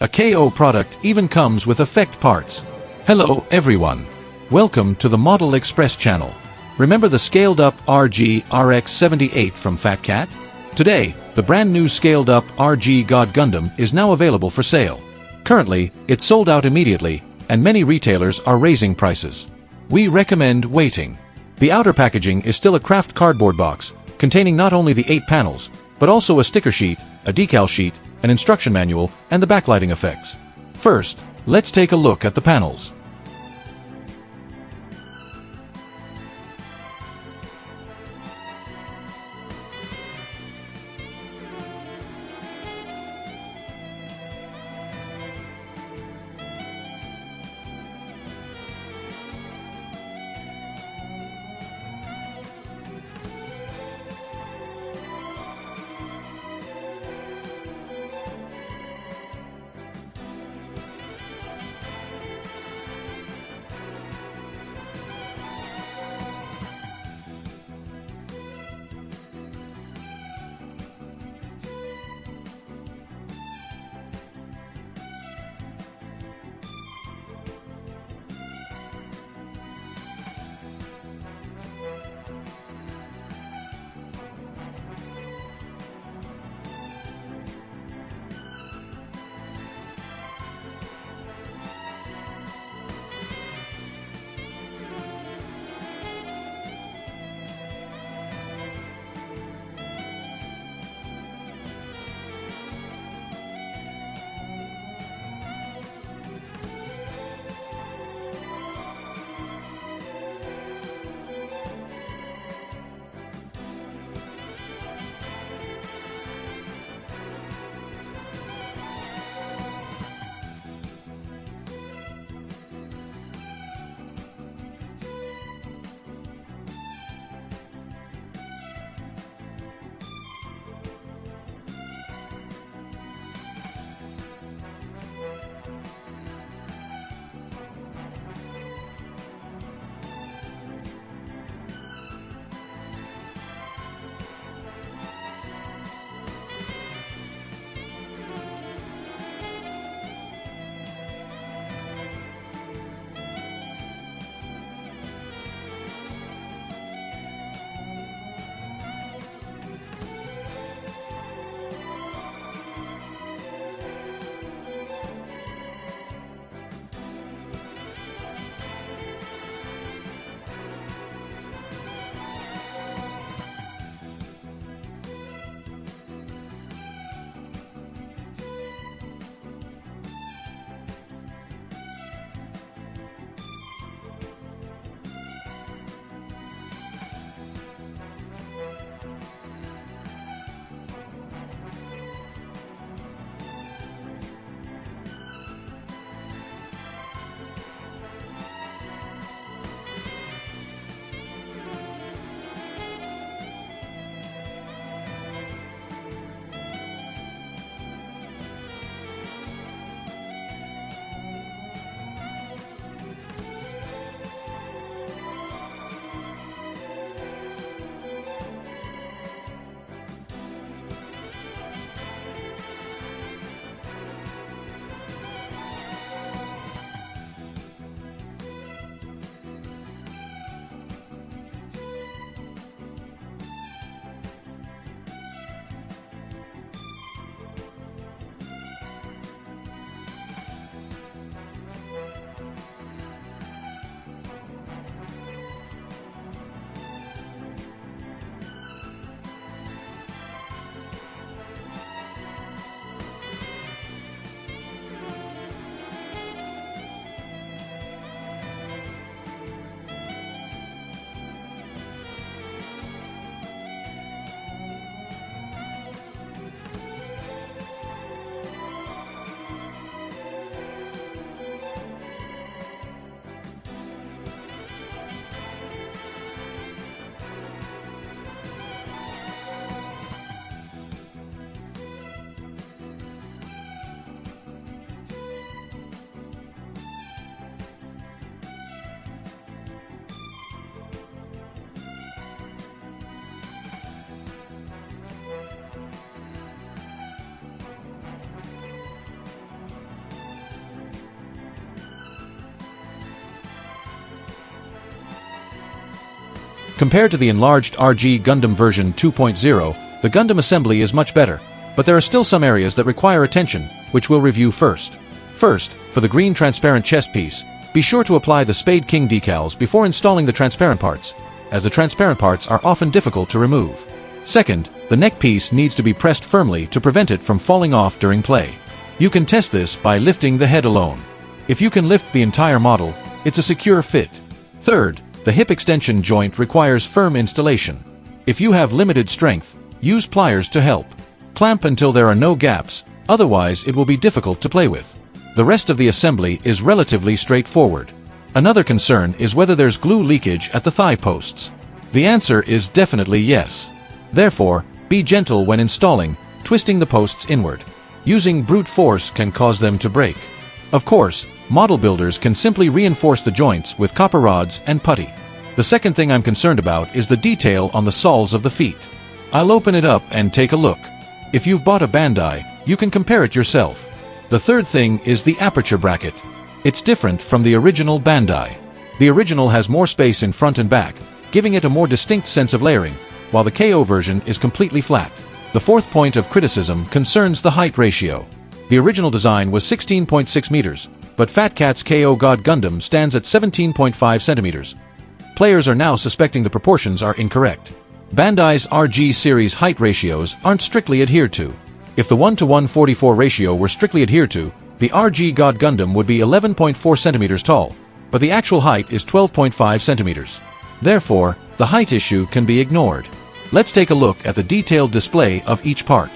A KO product even comes with effect parts. Hello everyone. Welcome to the Model Express channel. Remember the scaled up RG RX-78 from Fat Cat? Today, the brand new scaled up RG God Gundam is now available for sale. Currently, it's sold out immediately, and many retailers are raising prices. We recommend waiting. The outer packaging is still a craft cardboard box, containing not only the 8 panels, but also a sticker sheet, a decal sheet, an instruction manual, and the backlighting effects. First, let's take a look at the panels. Compared to the enlarged RG Gundam version 2.0, the Gundam assembly is much better, but there are still some areas that require attention, which we'll review first. First, for the green transparent chest piece, be sure to apply the Spade King decals before installing the transparent parts, as the transparent parts are often difficult to remove. Second, the neck piece needs to be pressed firmly to prevent it from falling off during play. You can test this by lifting the head alone. If you can lift the entire model, it's a secure fit. Third, the hip extension joint requires firm installation. If you have limited strength, use pliers to help. Clamp until there are no gaps, otherwise it will be difficult to play with. The rest of the assembly is relatively straightforward. Another concern is whether there's glue leakage at the thigh posts. The answer is definitely yes. Therefore, be gentle when installing, twisting the posts inward. Using brute force can cause them to break. Of course, model builders can simply reinforce the joints with copper rods and putty. The second thing I'm concerned about is the detail on the soles of the feet. I'll open it up and take a look. If you've bought a Bandai, you can compare it yourself. The third thing is the aperture bracket. It's different from the original Bandai. The original has more space in front and back, giving it a more distinct sense of layering, while the KO version is completely flat. The fourth point of criticism concerns the height ratio. The original design was 16.6 meters, but Fat Cat's KO God Gundam stands at 17.5 centimeters. Players are now suspecting the proportions are incorrect. Bandai's RG series height ratios aren't strictly adhered to. If the 1:144 ratio were strictly adhered to, the RG God Gundam would be 11.4 centimeters tall, but the actual height is 12.5 centimeters. Therefore, the height issue can be ignored. Let's take a look at the detailed display of each part.